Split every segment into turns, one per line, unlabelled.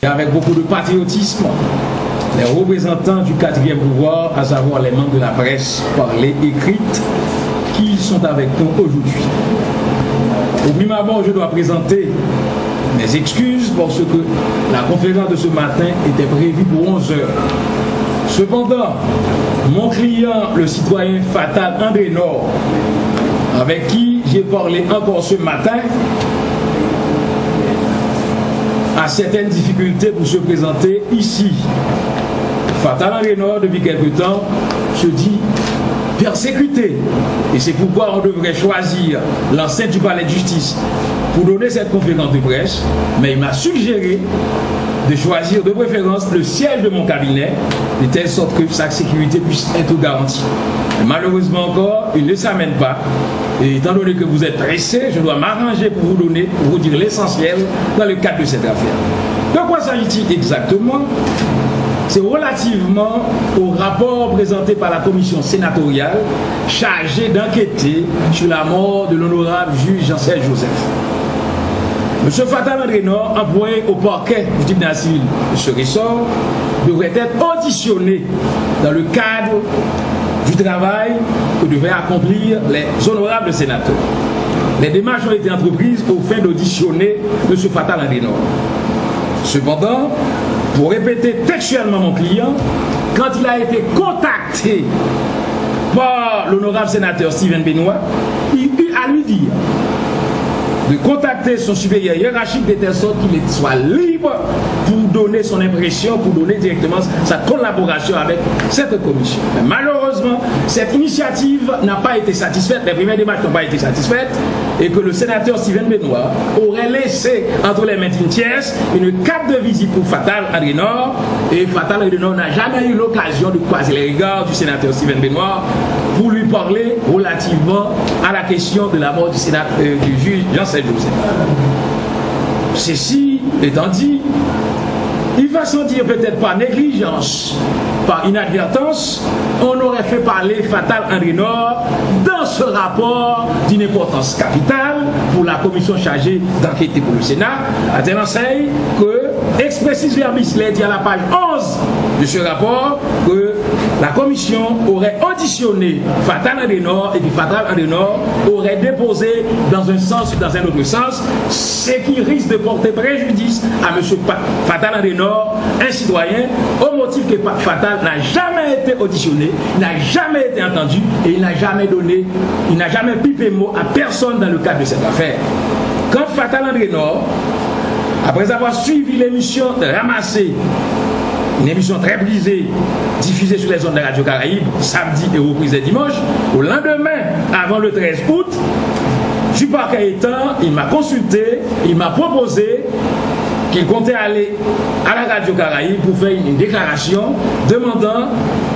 Et avec beaucoup de patriotisme, les représentants du 4e pouvoir, à savoir les membres de la presse parlée, écrite, qui sont avec nous aujourd'hui. Au prime abord, je dois présenter mes excuses parce que la conférence de ce matin était prévue pour 11 heures. Cependant, mon client, le citoyen Fatal André Nord, avec qui j'ai parlé encore ce matin, a certaines difficultés pour se présenter ici. Fatal André Nord, depuis quelque temps, se dit persécuté. Et c'est pourquoi on devrait choisir l'enceinte du palais de justice pour donner cette conférence de presse. Mais il m'a suggéré de choisir de préférence le siège de mon cabinet, de telle sorte que sa sécurité puisse être garantie. Et malheureusement encore, il ne s'amène pas. Et étant donné que vous êtes pressé, je dois m'arranger pour vous dire l'essentiel dans le cadre de cette affaire. De quoi s'agit-il exactement? C'est relativement au rapport présenté par la commission sénatoriale chargée d'enquêter sur la mort de l'honorable juge Jean-Serge Joseph. M. Fatal André Nord, envoyé au parquet du tribunal civil de ce ressort, devrait être auditionné dans le cadre du travail que devaient accomplir les honorables sénateurs. Les démarches ont été entreprises au fin d'auditionner M. Fatal André Nord. Cependant, pour répéter textuellement mon client, quand il a été contacté par l'honorable sénateur Steven Benoît, il eut à lui dire de contacter son supérieur hiérarchique de telle sorte qu'il soit libre pour donner son impression, pour donner directement sa collaboration avec cette commission. Mais malheureusement, cette initiative n'a pas été satisfaite, les premières démarches n'ont pas été satisfaites, et que le sénateur Steven Benoît aurait laissé entre les mains d'une tierce une carte de visite pour Fatal André Nord, et Fatal André Nord n'a jamais eu l'occasion de croiser les regards du sénateur Steven Benoît pour lui parler relativement à la question de la mort du juge Jean-Serge Joseph. Ceci étant dit, il va s'en dire peut-être par négligence, par inadvertance, on aurait fait parler Fatal André Nord dans ce rapport d'une importance capitale pour la commission chargée d'enquêter pour le Sénat, à tel enseigne que, expressis verbis, il est dit à la page 11 de ce rapport que la commission aurait auditionné Fatal André Nord et que Fatal André Nord aurait déposé dans un sens ou dans un autre sens, ce qui risque de porter préjudice à M. Fatal André Nord, un citoyen, au motif que Fatal n'a jamais été auditionné, n'a jamais été entendu et il n'a jamais donné, il n'a jamais pipé mot à personne dans le cadre de cette affaire. Quand Fatal André Nord, après avoir suivi l'émission Ramassée, une émission très brisée, diffusée sur les ondes de Radio Caraïbe, samedi et reprise dimanche, au lendemain, avant le 13 août, du parquet étant, il m'a consulté, il m'a proposé qu'il comptait aller à la Radio Caraïbe pour faire une déclaration demandant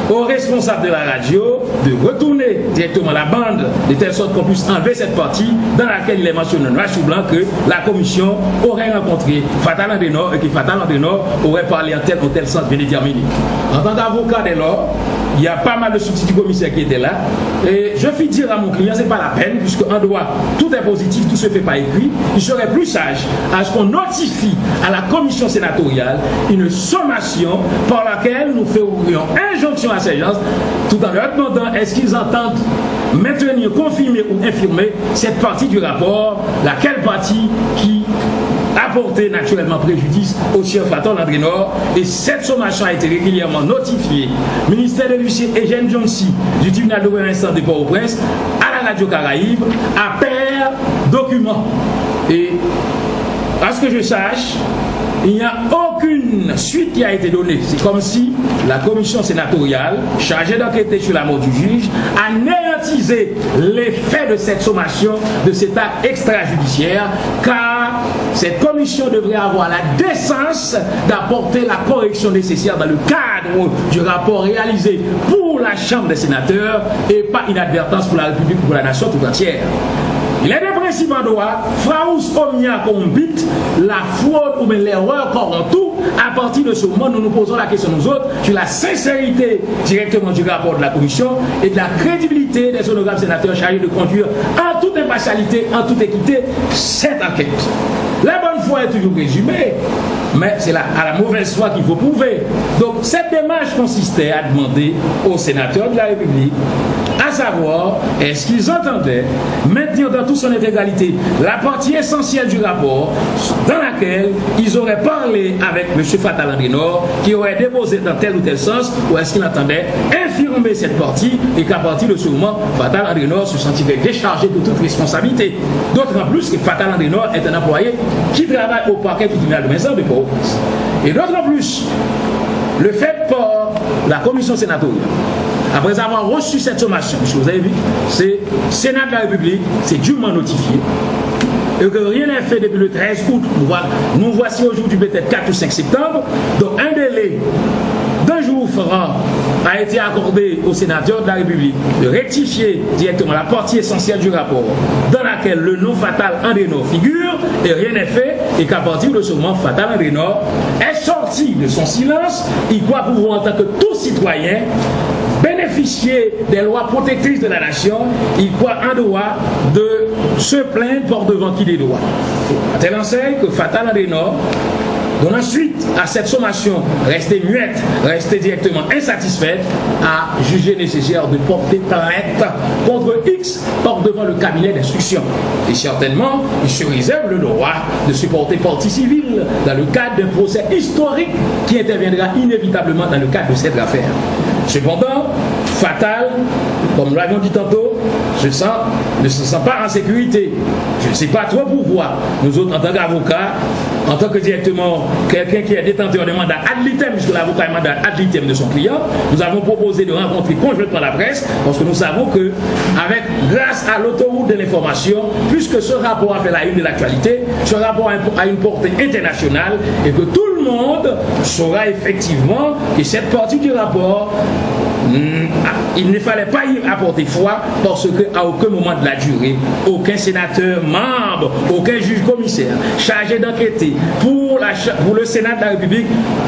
aux responsables de la radio de retourner directement la bande de telle sorte qu'on puisse enlever cette partie dans laquelle il est mentionné noir sur blanc que la commission aurait rencontré Fatal André Nord et que Fatal André Nord aurait parlé en tel ou tel sens bien déterminé. En tant qu'avocat dès lors, il y a pas mal de substituts commissaires qui étaient là et je fis dire à mon client, c'est pas la peine puisque en droit tout est positif, tout se fait par écrit, il serait plus sage à ce qu'on notifie à la commission sénatoriale une sommation par laquelle nous ferions injonction à ces gens tout en leur demandant est-ce qu'ils entendent maintenir, confirmer ou infirmer cette partie du rapport, laquelle partie qui a porté naturellement préjudice au cher Fatal André Nord et cette sommation a été régulièrement notifiée ministère de l'Huissier Eugène Jonsi du tribunal de première instance de Port-au-Prince à la Radio Caraïbe à pair document. Et à ce que je sache, il n'y a aucune suite qui a été donnée. C'est comme si la commission sénatoriale, chargée d'enquêter sur la mort du juge, a néantisé l'effet de cette sommation, de cet acte extrajudiciaire, car cette commission devrait avoir la décence d'apporter la correction nécessaire dans le cadre du rapport réalisé pour la Chambre des sénateurs et pas inadvertance pour la République ou pour la nation tout entière. Il est des principes en droit, fraus omnia combit, la fraude ou bien l'erreur corrompt tout. À partir de ce moment, nous nous posons la question nous autres sur la sincérité directement du rapport de la commission et de la crédibilité des honorables sénateurs chargés de conduire en toute impartialité, en toute équité, cette enquête. La bonne foi est toujours présumée, mais c'est à la mauvaise foi qu'il faut prouver. Donc cette démarche consistait à demander aux sénateurs de la République, à savoir, est-ce qu'ils entendaient maintenir dans toute son intégralité la partie essentielle du rapport dans laquelle ils auraient parlé avec M. Fatal Henry Nord, qui aurait déposé dans tel ou tel sens, ou est-ce qu'ils entendaient infirmer cette partie et qu'à partir de ce moment, Fatal Henry Nord se sentirait déchargé de toute responsabilité. D'autant plus que Fatal Henry Nord est un employé qui travaille au parquet du tribunal de Maison de Port-au-Prince. Et d'autant plus, le fait par la commission sénatoriale, après avoir reçu cette sommation, vous avez vu, c'est Sénat de la République, c'est dûment notifié, et que rien n'est fait depuis le 13 août, nous voici aujourd'hui peut-être 4 ou 5 septembre, donc un délai d'un jour franc a été accordé aux sénateurs de la République de rectifier directement la partie essentielle du rapport dans laquelle le nom Fatal Henry Nord figure, et rien n'est fait, et qu'à partir de ce moment, Fatal Henry Nord est sorti de son silence. Il croit pouvoir, en tant que tout citoyen, bénéficier des lois protectrices de la nation. Il croit en droit de se plaindre pour devant qui des droits. À telle enseigne que Fatal Henry Nord donne ensuite à cette sommation restée muette, restée directement insatisfaite, a jugé nécessaire de porter plainte contre X par devant le cabinet d'instruction. Et certainement, il se réserve le droit de se porter partie civile dans le cadre d'un procès historique qui interviendra inévitablement dans le cadre de cette affaire. Cependant, Fatal, comme nous l'avions dit tantôt, ne se sent pas en sécurité. Je ne sais pas trop pourquoi. Nous autres, en tant qu'avocats, en tant que directement quelqu'un qui est détenteur de mandat ad litem, puisque l'avocat est mandat ad litem de son client, nous avons proposé de rencontrer conjointement la presse, parce que nous savons que, grâce à l'autoroute de l'information, puisque ce rapport a fait la une de l'actualité, ce rapport a une portée internationale, et que tout le monde saura effectivement que cette partie du rapport, il ne fallait pas y apporter foi, parce qu'à aucun moment de la durée, aucun sénateur membre, aucun juge commissaire chargé d'enquêter pour le Sénat de la République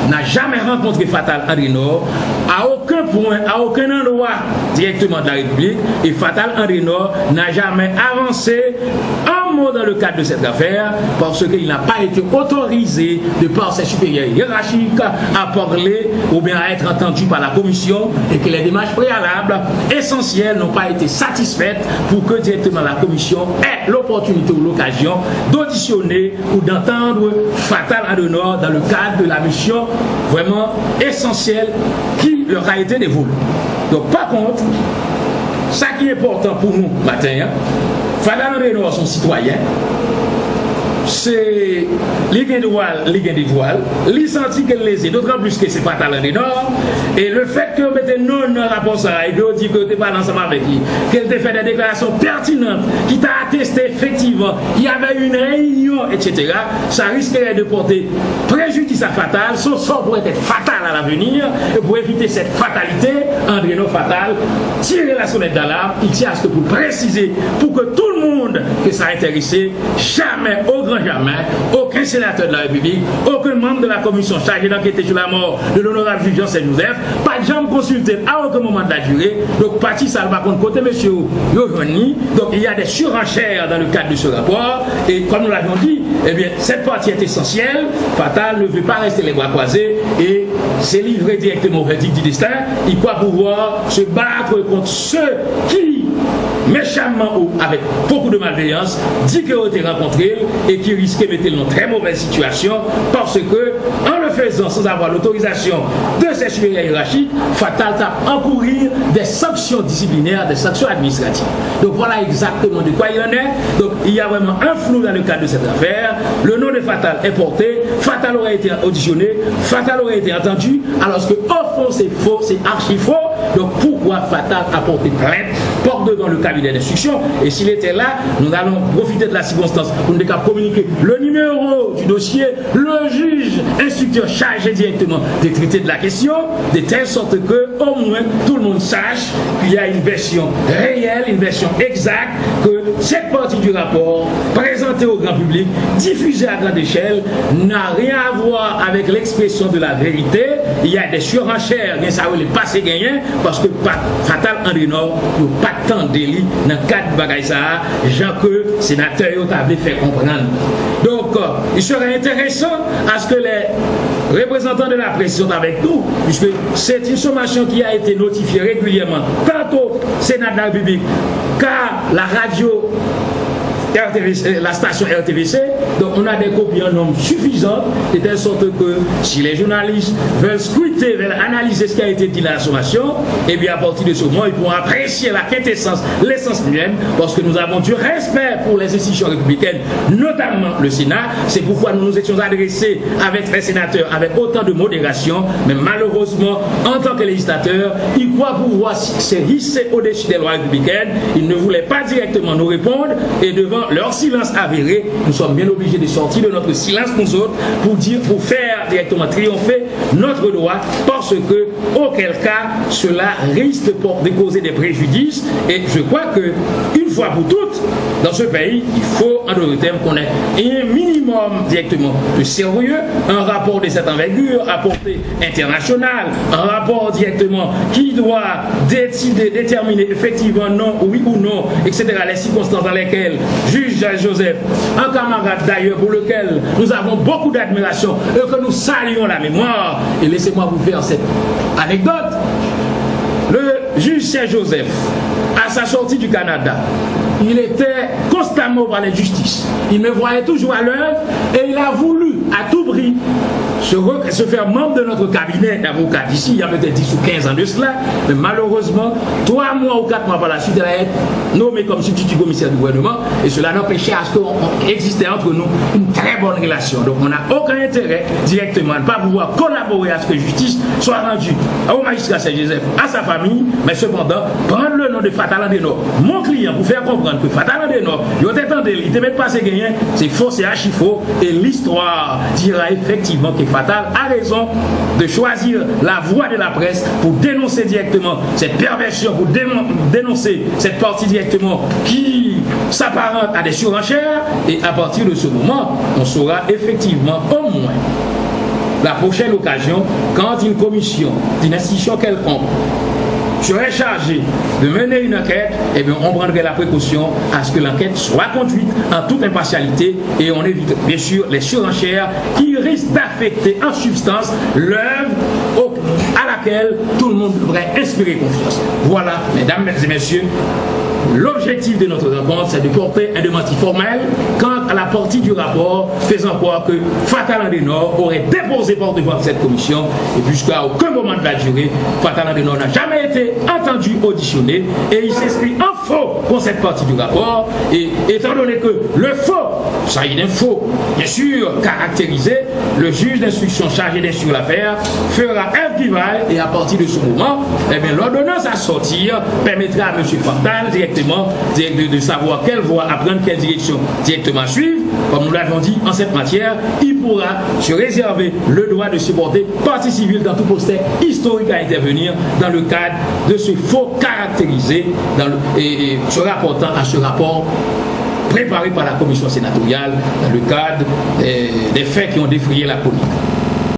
n'a jamais rencontré Fatal Henry Nord à aucun point, à aucun endroit directement de la République, et Fatal Henry Nord n'a jamais avancé un mot dans le cadre de cette affaire, parce qu'il n'a pas été autorisé de par ses supérieurs hiérarchiques à parler ou bien à être entendu par la commission, et que les démarches préalables essentielles n'ont pas été satisfaites pour que directement la commission ait l'opportunité ou l'occasion d'auditionner ou d'entendre Fatal Henry Nord dans le cadre de la mission vraiment essentielle qui leur a été dévolue. Donc par contre, ça qui est important pour nous matin, Fatal Henry Nord sont citoyens, c'est les gains de voile, les sentis qu'elle les est, d'autant plus que c'est Fatal Henry Nord, et le fait que vous mettez non rapport ça, et que vous dites que tu n'es pas ensemble avec lui, qu'elle t'a fait des déclarations pertinentes, qui t'a attesté effectivement, il y avait une réunion, etc., ça risquerait de porter préjudice à Fatal, son sort pourrait être fatal à l'avenir, et pour éviter cette fatalité, Henry Nord Fatal, tirer la sonnette d'alarme, il tient à ce que pour préciser, pour que tout le monde que ça a intéressé, jamais, au grand jamais, aucun sénateur de la République, aucun membre de la commission chargée d'enquêter sur la mort de l'honorable juge Jean-Joseph, pas de jambe consulté à aucun moment de la durée. Donc, parti ça va contre côté monsieur Yovani. Donc, il y a des surenchères dans le cadre de ce rapport. Et comme nous l'avions dit, eh bien, cette partie est essentielle. Fatal ne veut pas rester les bras croisés et s'est livré directement au verdict du destin. Il croit pouvoir se battre contre ceux qui, méchamment ou avec beaucoup de malveillance, dit qu'ils ont été rencontrés et qui risquaient de mettre dans une très mauvaise situation parce que, en le faisant sans avoir l'autorisation de ses supérieurs hiérarchiques, Fatal a encourir des sanctions disciplinaires, des sanctions administratives. Donc voilà exactement de quoi il en est. Donc il y a vraiment un flou dans le cadre de cette affaire. Le nom de Fatal est porté, Fatal aurait été auditionné, Fatal aurait été entendu, alors que au fond c'est faux, c'est archi faux. Donc pourquoi Fatal a porté plainte, porte devant le cabinet d'instruction, et s'il était là, nous allons profiter de la circonstance pour nous communiquer le numéro du dossier, le juge instructeur chargé directement de traiter de la question, de telle sorte que au moins tout le monde sache qu'il y a une version réelle, une version exacte, que cette partie du rapport présentée au grand public, diffusée à grande échelle, n'a rien à voir avec l'expression de la vérité. Il y a des surenchères, bien ça les passer gagnants, parce que Fatal Henry Nord n'a pas tant de délit dans le cadre de bagaille ça, Jean que sénateur a fait comprendre. Donc Donc, il serait intéressant à ce que les représentants de la presse sont avec nous, puisque c'est une sommation qui a été notifiée régulièrement, tant au Sénat de la République qu'à la radio RTVC, la station RTVC. Donc on a des copies en nombre suffisant, de telle sorte que si les journalistes veulent scruter, veulent analyser ce qui a été dit dans la sommation, et bien à partir de ce moment, ils pourront apprécier la quintessence, l'essence même, parce que nous avons du respect pour les institutions républicaines, notamment le Sénat. C'est pourquoi nous nous étions adressés avec les sénateurs avec autant de modération, mais malheureusement, en tant que législateurs, ils croient pouvoir se hisser au-dessus des lois républicaines. Ils ne voulaient pas directement nous répondre, et devant leur silence avéré, nous sommes bien obligés de sortir de notre silence nous autres pour faire directement triompher notre droit, parce que auquel cas cela risque de causer des préjudices. Et je crois que une fois pour toutes dans ce pays, il faut en d'autres termes qu'on ait un minimum directement de sérieux, un rapport de cette envergure à portée internationale, un rapport directement qui doit déterminer effectivement non, oui ou non, etc., les circonstances dans lesquelles juge Joseph, un camarade d'ailleurs pour lequel nous avons beaucoup d'admiration et que nous saluons la mémoire. Et laissez-moi vous faire cette anecdote. Le juge Joseph, à sa sortie du Canada, il était constamment au palais de justice. Il me voyait toujours à l'œuvre et il a voulu à tout prix se faire membre de notre cabinet d'avocats d'ici, il y a peut-être 10 ou 15 ans de cela, mais malheureusement, 3 mois ou 4 mois par la suite, elle a été nommée comme substitut commissaire du gouvernement, et cela n'empêchait à ce qu'il existait entre nous une très bonne relation. Donc on n'a aucun intérêt directement à ne pas pouvoir collaborer à ce que justice soit rendue au magistrat Saint-Joseph, à sa famille, mais cependant, prendre le nom de Fatal Andenor, mon client, pour faire comprendre que Fatal Andenor, il ne te met pas ses gagnants, c'est faux, c'est archi faux, et l'histoire dira effectivement que Fatal a raison de choisir la voie de la presse pour dénoncer directement cette perversion, pour dénoncer cette partie directement qui s'apparente à des surenchères, et à partir de ce moment, on saura effectivement au moins la prochaine occasion, quand une commission d'une institution quelconque serait chargé de mener une enquête, et bien on prendrait la précaution à ce que l'enquête soit conduite en toute impartialité, et on évite bien sûr les surenchères qui risquent d'affecter en substance l'œuvre à laquelle tout le monde devrait inspirer confiance. Voilà, mesdames et messieurs, l'objectif de notre rencontre, c'est de porter un démenti formel quant à la partie du rapport faisant croire que Fatal Andenor aurait déposé par devant cette commission, et jusqu'à aucun moment de la durée, Fatal Andenor n'a jamais été entendu auditionné, et il s'exprime en faux pour cette partie du rapport. Et étant donné que le faux, ça y est, un faux, bien sûr caractérisé, le juge d'instruction chargé d'instruire l'affaire fera un prival, et à partir de ce moment, eh bien, l'ordonnance à sortir permettra à M. Fatal directement de savoir quelle voie à prendre, quelle direction directement suivre. Comme nous l'avons dit en cette matière, il pourra se réserver le droit de supporter partie civile dans tout procès historique à intervenir dans le cadre de ce faux caractérisé et se rapportant à ce rapport préparé par la commission sénatoriale dans le cadre des faits qui ont défrayé la chronique.